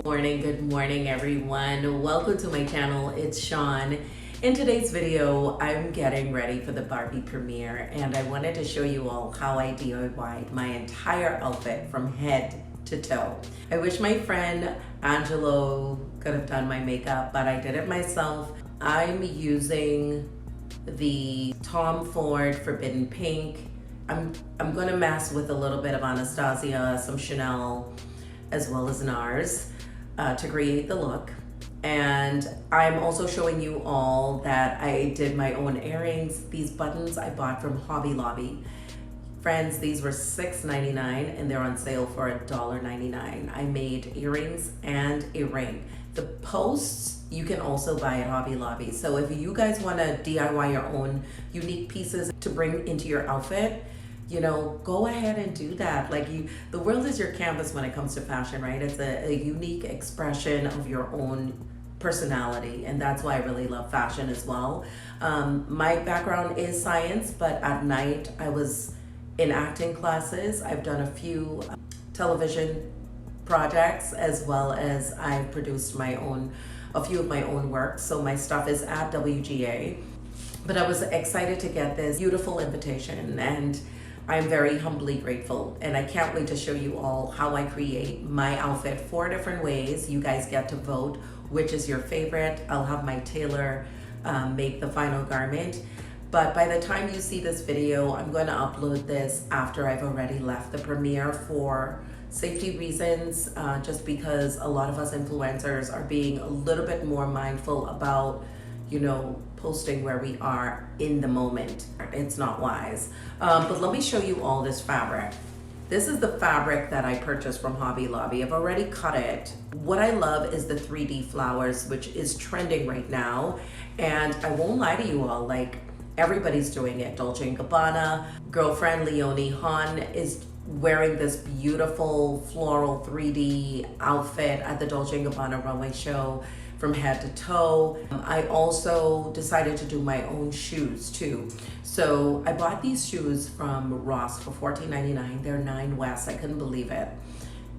Good morning everyone. Welcome to my channel. It's Sean. In today's video, I'm getting ready for the Barbie premiere and I wanted to show you all how I DIY'd my entire outfit from head to toe. I wish my friend Angelo could have done my makeup, but I did it myself. I'm using the Tom Ford Forbidden Pink. I'm gonna mess with a little bit of Anastasia, some Chanel, as well as NARS to create the look. And I'm also showing you all that I did my own earrings. These buttons I bought from Hobby Lobby. Friends, these were $6.99 and they're on sale for $1.99. I made earrings and a ring. The posts you can also buy at Hobby Lobby. So if you guys want to DIY your own unique pieces to bring into your outfit, you know, go ahead and do that. The world is your canvas when it comes to fashion, right? It's a unique expression of your own personality, and that's why I really love fashion as well. My background is science, but at night I was in acting classes. I've done a few television projects, as well as I've produced a few of my own works. So my stuff is at WGA. But I was excited to get this beautiful invitation, and I'm very humbly grateful, and I can't wait to show you all how I create my outfit 4 different ways. You guys get to vote which is your favorite. I'll have my tailor make the final garment. But by the time you see this video, I'm going to upload this after I've already left the premiere for safety reasons, just because a lot of us influencers are being a little bit more mindful about, you know, posting where we are in the moment. It's not wise. But let me show you all this fabric. This is the fabric that I purchased from Hobby Lobby. I've already cut it. What I love is the 3D flowers, which is trending right now. And I won't lie to you all, like, everybody's doing it. Dolce & Gabbana, girlfriend Leonie Han is wearing this beautiful floral 3D outfit at the Dolce & Gabbana runway show from head to toe. I also decided to do my own shoes too. So I bought these shoes from Ross for $14.99. They're 9 West, I couldn't believe it.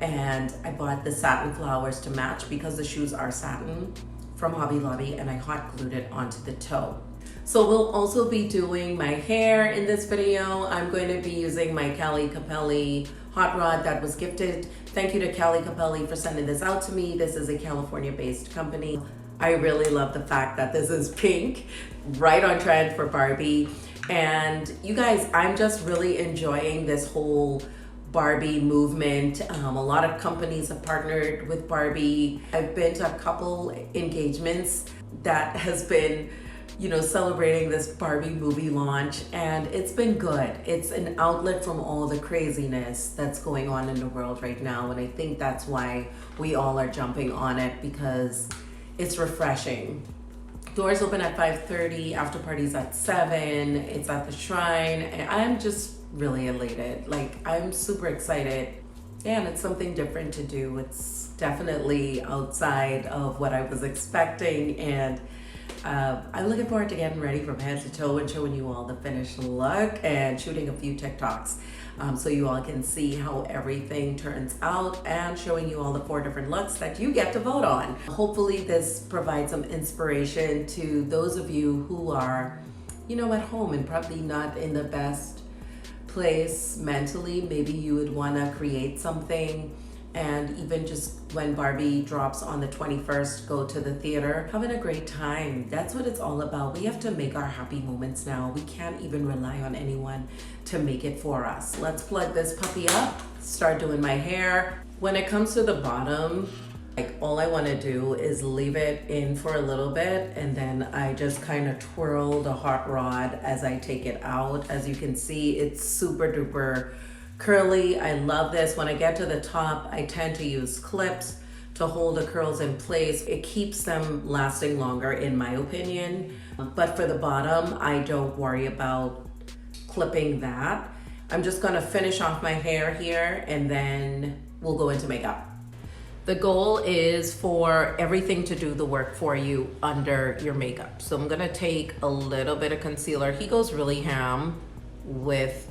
And I bought the satin flowers to match because the shoes are satin from Hobby Lobby, and I hot glued it onto the toe. So we'll also be doing my hair in this video. I'm going to be using my Kelly Capelli hot rod that was gifted. Thank you to Kelly Capelli for sending this out to me. This is a California-based company. I really love the fact that this is pink, right on trend for Barbie. And you guys, I'm just really enjoying this whole Barbie movement. A lot of companies have partnered with Barbie. I've been to a couple engagements that has been, you know, celebrating this Barbie movie launch, and it's been good. It's an outlet from all the craziness that's going on in the world right now, and I think that's why we all are jumping on it, because it's refreshing. Doors open at 5:30, after parties at 7, it's at the Shrine, and I'm just really elated. Like, I'm super excited, and it's something different to do. It's definitely outside of what I was expecting, and I'm looking forward to getting ready from head to toe and showing you all the finished look and shooting a few TikToks so you all can see how everything turns out, and showing you all the 4 different looks that you get to vote on. Hopefully this provides some inspiration to those of you who are, you know, at home and probably not in the best place mentally. Maybe you would want to create something, and even just when Barbie drops on the 21st, go to the theater, having a great time. That's what it's all about. We have to make our happy moments now. We can't even rely on anyone to make it for us. Let's plug this puppy up, start doing my hair. When it comes to the bottom, like, all I want to do is leave it in for a little bit, and then I just kind of twirl the hot rod as I take it out. As you can see, it's super duper curly. I love this. When I get to the top, I tend to use clips to hold the curls in place. It keeps them lasting longer, in my opinion. But for the bottom, I don't worry about clipping that. I'm just gonna finish off my hair here, and then we'll go into makeup. The goal is for everything to do the work for you under your makeup. So I'm gonna take a little bit of concealer. He goes really ham with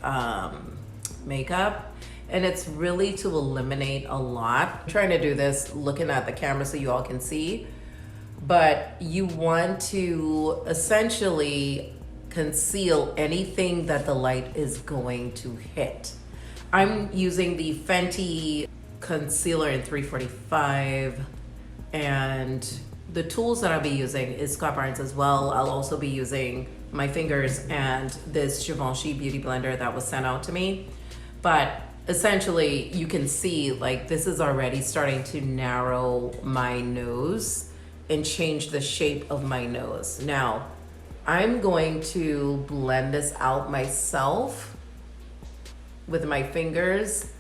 makeup, and it's really to eliminate a lot. I'm trying to do this looking at the camera so you all can see, but you want to essentially conceal anything that the light is going to hit. I'm using the Fenty concealer in 345, and the tools that I'll be using is Scott Barnes as well. I'll also be using my fingers and this Givenchy beauty blender that was sent out to me. But essentially you can see like this is already starting to narrow my nose and change the shape of my nose. Now, I'm going to blend this out myself with my fingers.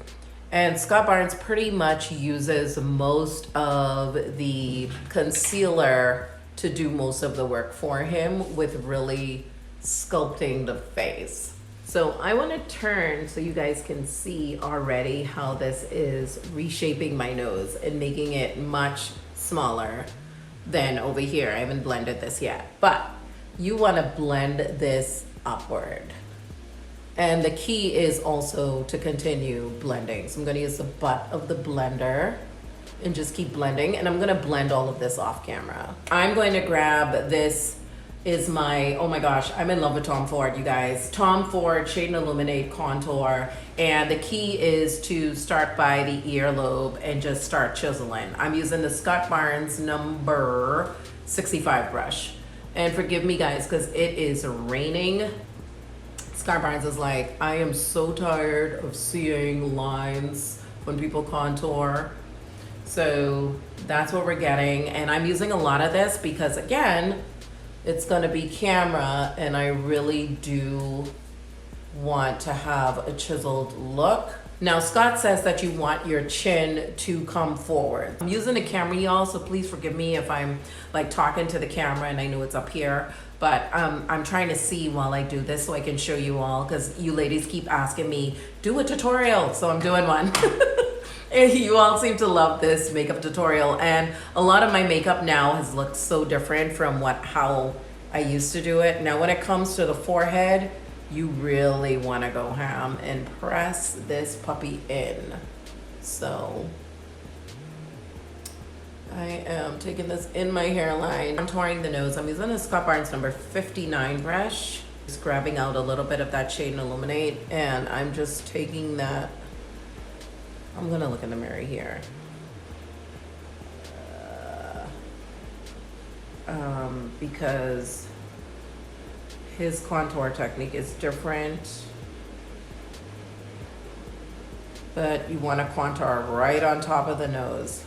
And Scott Barnes pretty much uses most of the concealer to do most of the work for him with really sculpting the face. So I want to turn so you guys can see already how this is reshaping my nose and making it much smaller than over here. I haven't blended this yet, but you want to blend this upward. And the key is also to continue blending. So I'm going to use the butt of the blender and just keep blending. And I'm going to blend all of this off camera. I'm going to grab this is my, oh my gosh, I'm in love with Tom Ford, you guys. Tom Ford Shade and Illuminate Contour. And the key is to start by the earlobe and just start chiseling. I'm using the Scott Barnes number 65 brush. And forgive me guys, because it is raining. Scott Barnes is like, I am so tired of seeing lines when people contour. So that's what we're getting. And I'm using a lot of this because again, it's gonna be camera and I really do want to have a chiseled look. Now, Scott says that you want your chin to come forward. I'm using the camera, y'all, so please forgive me if I'm like talking to the camera and I know it's up here, but I'm trying to see while I do this so I can show you all, because you ladies keep asking me, do a tutorial, so I'm doing one. And you all seem to love this makeup tutorial, and a lot of my makeup now has looked so different from how I used to do it. Now, when it comes to the forehead, you really want to go ham and press this puppy in. So I am taking this in my hairline. I'm contouring the nose. I'm using a Scott Barnes number 59 brush. Just grabbing out a little bit of that Shade and Illuminate, and I'm just taking that. I'm gonna look in the mirror here. Because his contour technique is different, but you want to contour right on top of the nose.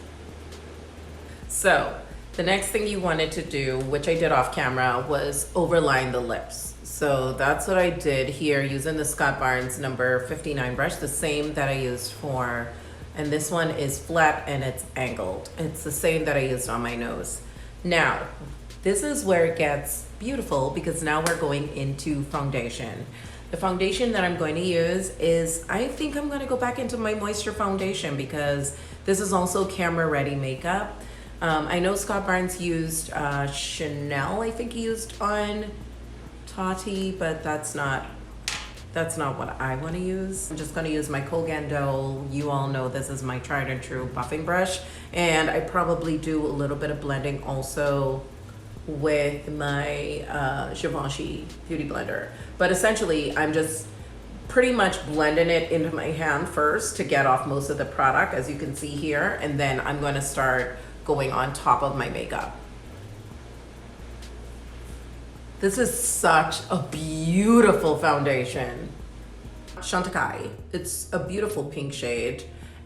So the next thing you wanted to do, which I did off camera, was overline the lips. So that's what I did here using the Scott Barnes number 59 brush, the same that I used for, and this one is flat and it's angled. It's the same that I used on my nose. Now, this is where it gets beautiful because now we're going into foundation. The foundation that I'm going to use is, I think I'm going to go back into my moisture foundation because this is also camera ready makeup. I know Scott Barnes used Chanel, I think he used on Tati, but that's not what I want to use. I'm just going to use my Kogan dough. You all know this is my tried and true buffing brush, and I probably do a little bit of blending also with my Givenchy beauty blender. But essentially, I'm just pretty much blending it into my hand first to get off most of the product, as you can see here, and then I'm going to start going on top of my makeup. This is such a beautiful foundation. Chantecaille. It's a beautiful pink shade.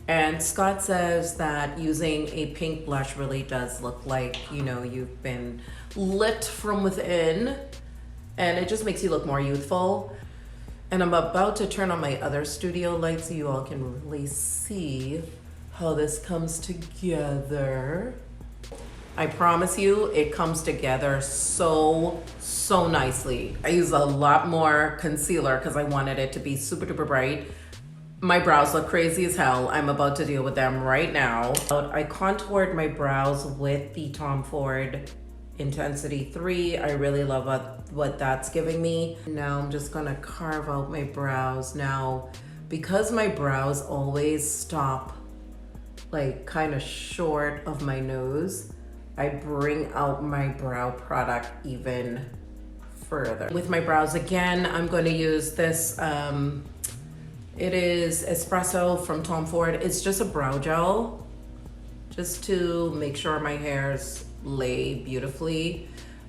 And Scott says that using a pink blush really does look like, you know, you've been lit from within, and it just makes you look more youthful. And I'm about to turn on my other studio light so you all can really see how this comes together. I promise you, it comes together so nicely. I use a lot more concealer because I wanted it to be super duper bright. My brows look crazy as hell. I'm about to deal with them right now. I contoured my brows with the Tom Ford Intensity 3. I really love what that's giving me. Now I'm just gonna carve out my brows. Now, because my brows always stop like kind of short of my nose, I bring out my brow product even further. With my brows again, I'm going to use this, it is Espresso from Tom Ford. It's just a brow gel, just to make sure my hairs lay beautifully.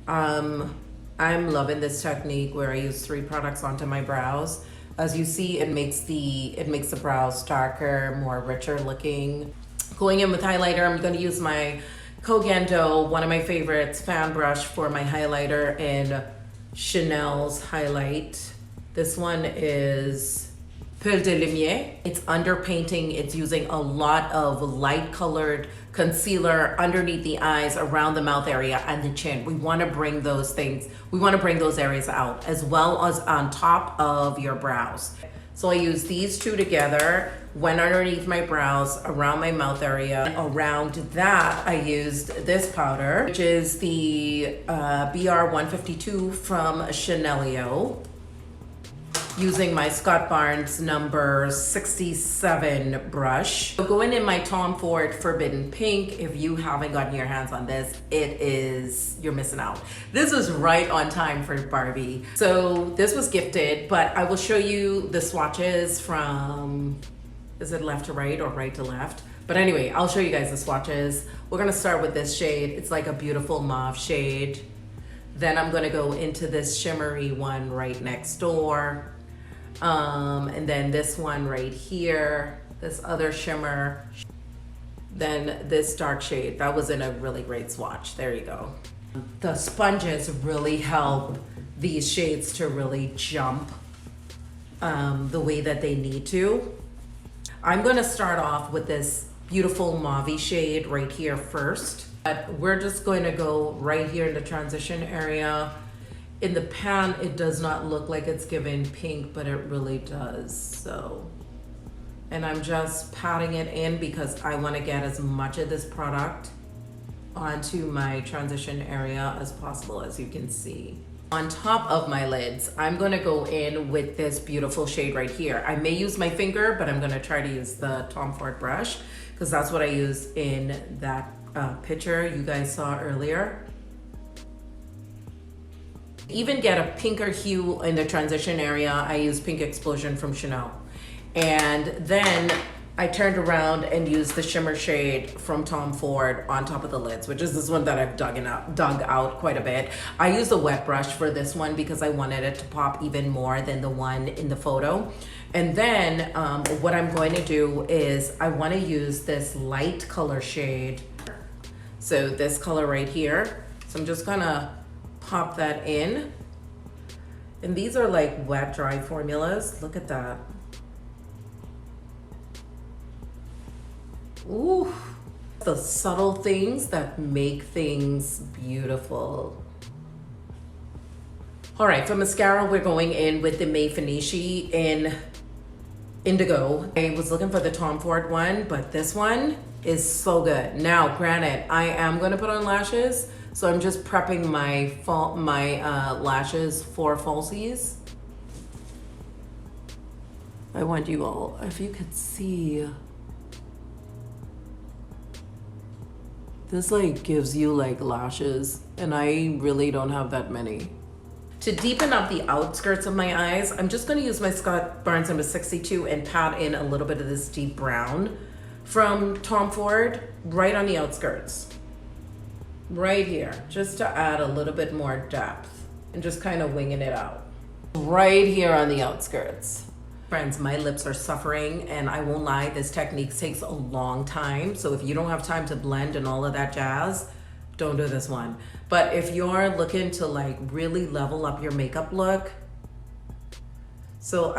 I'm loving this technique where I use 3 products onto my brows. As you see, it makes the brows darker, more richer looking. Going in with highlighter, I'm going to use my Kogendo, one of my favorites, fan brush for my highlighter in Chanel's highlight. This one is Pearl de Lumière. It's underpainting. It's using a lot of light colored concealer underneath the eyes, around the mouth area, and the chin. We want to bring those things, we want to bring those areas out, as well as on top of your brows. So I use these 2 together, went underneath my brows, around my mouth area. Around that, I used this powder, which is the BR 152 from Chanelio, using my Scott Barnes number 67 brush. So going in my Tom Ford Forbidden Pink, if you haven't gotten your hands on this, you're missing out. This was right on time for Barbie. So this was gifted, but I will show you the swatches from, is it left to right or right to left? But anyway, I'll show you guys the swatches. We're gonna start with this shade. It's like a beautiful mauve shade. Then I'm gonna go into this shimmery one right next door. And then this one right here, this other shimmer, then this dark shade. That was in a really great swatch. There you go. The sponges really help these shades to really jump the way that they need to. I'm gonna start off with this beautiful mauve shade right here first. But we're just going to go right here in the transition area. In the pan, it does not look like it's giving pink, but it really does. So, and I'm just patting it in because I want to get as much of this product onto my transition area as possible, as you can see. On top of my lids, I'm going to go in with this beautiful shade right here. I may use my finger, but I'm going to try to use the Tom Ford brush because that's what I used in that picture you guys saw earlier. Even get a pinker hue in the transition area, I use Pink Explosion from Chanel. And then I turned around and used the shimmer shade from Tom Ford on top of the lids, which is this one that I've dug out quite a bit. I used a wet brush for this one because I wanted it to pop even more than the one in the photo. And then what I'm going to do is I want to use this light color shade. So this color right here. So I'm just gonna pop that in. And these are like wet dry formulas. Look at that. Ooh, the subtle things that make things beautiful. All right, for mascara, we're going in with the May Finishi in Indigo. I was looking for the Tom Ford one, but this one is so good. Now, granted, I am gonna put on lashes, so I'm just prepping my lashes for falsies. I want you all, if you could see, this like gives you like lashes, and I really don't have that many. To deepen up the outskirts of my eyes, I'm just gonna use my Scott Barnes number 62 and pat in a little bit of this deep brown from Tom Ford right on the outskirts. Right here, just to add a little bit more depth and just kind of winging it out. Right here on the outskirts. Friends, my lips are suffering, and I won't lie, this technique takes a long time. So if you don't have time to blend and all of that jazz, don't do this one. But if you're looking to like really level up your makeup look, so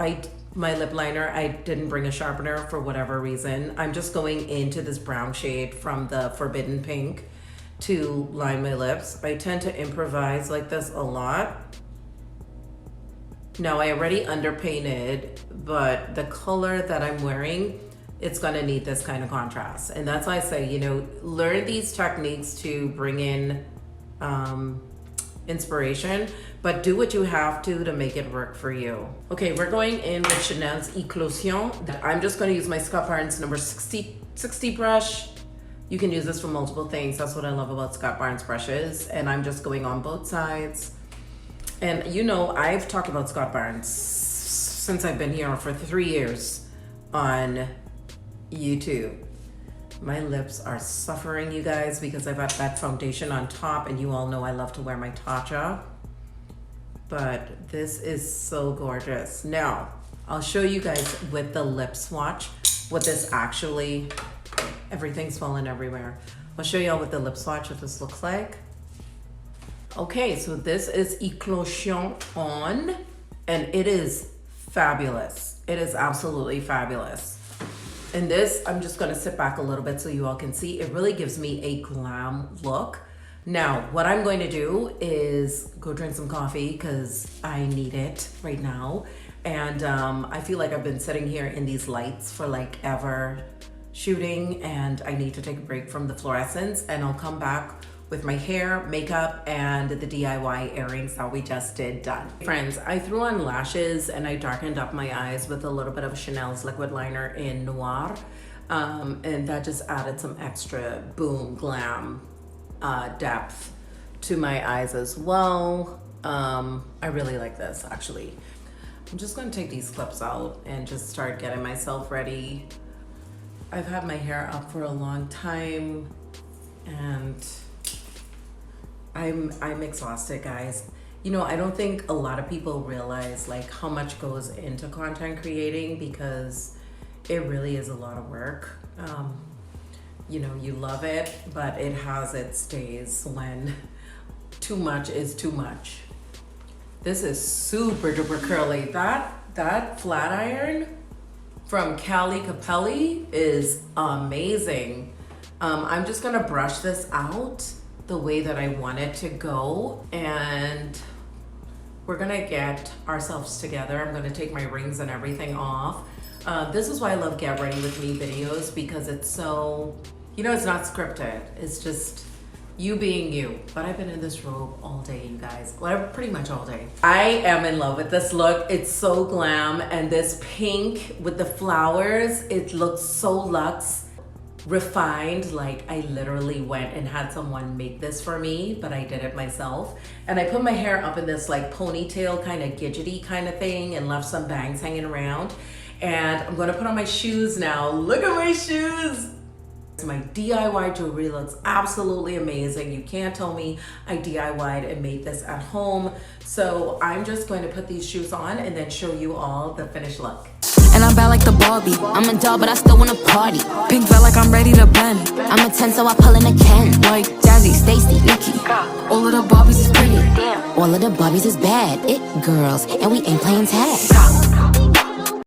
my lip liner, I didn't bring a sharpener for whatever reason. I'm just going into this brown shade from the Forbidden Pink to line my lips. I tend to improvise like this a lot. Now I already underpainted, but the color that I'm wearing, it's gonna need this kind of contrast. And that's why I say, you know, learn these techniques to bring in inspiration, but do what you have to make it work for you. Okay, we're going in with Chanel's Eclosion. I'm just going to use my Scott Barnes number 60 brush. You can use this for multiple things. That's what I love about Scott Barnes brushes. And I'm just going on both sides. And you know, I've talked about Scott Barnes since I've been here for 3 years on YouTube. My lips are suffering, you guys, because I've got that foundation on top, and you all know I love to wear my Tatcha. But this is so gorgeous. Now, I'll show you guys with the lip swatch what this actually, everything's falling everywhere. I'll show y'all with the lip swatch what this looks like. Okay, so this is Eclosion on, and it is fabulous. It is absolutely fabulous. And this, I'm just gonna sit back a little bit so you all can see. It really gives me a glam look. Now, what I'm going to do is go drink some coffee because I need it right now. And I feel like I've been sitting here in these lights for like ever shooting, and I need to take a break from the fluorescence, and I'll come back with my hair, makeup, and the DIY earrings that we just did done. Friends, I threw on lashes and I darkened up my eyes with a little bit of Chanel's liquid liner in Noir. And that just added some extra boom glam depth to my eyes as well. I really like this actually. I'm just gonna take these clips out and just start getting myself ready. I've had my hair up for a long time and I'm exhausted, guys. You know, I don't think a lot of people realize like how much goes into content creating, because it really is a lot of work. You know, you love it, but it has its days when too much is too much. This is super duper curly. That flat iron from Cali Capelli is amazing. I'm just gonna brush this out the way that I want it to go, and we're gonna get ourselves together. I'm gonna take my rings and everything off. This is why I love Get Ready With Me videos, because it's so, you know, it's not scripted. It's just you being you. But I've been in this robe all day, you guys. Well, pretty much all day. I am in love with this look. It's so glam, and this pink with the flowers, it looks so luxe. Refined. Like I literally went and had someone make this for me, but I did it myself. And I put my hair up in this like ponytail kind of gidgety kind of thing and left some bangs hanging around. And I'm gonna put on my shoes now. Look at my shoes. My DIY jewelry looks absolutely amazing. You can't tell me I DIY'd and made this at home. So I'm just going to put these shoes on and then show you all the finished look. And I'm bad like the Barbie. I'm a doll, but I still wanna party. Pink felt like I'm ready to bend. I'm a 10, so I pull in a Ken. Like Jazzy, Stacy, Nikki. All of the Barbies is pretty. All of the Barbies is bad. It girls, and we ain't playing tag.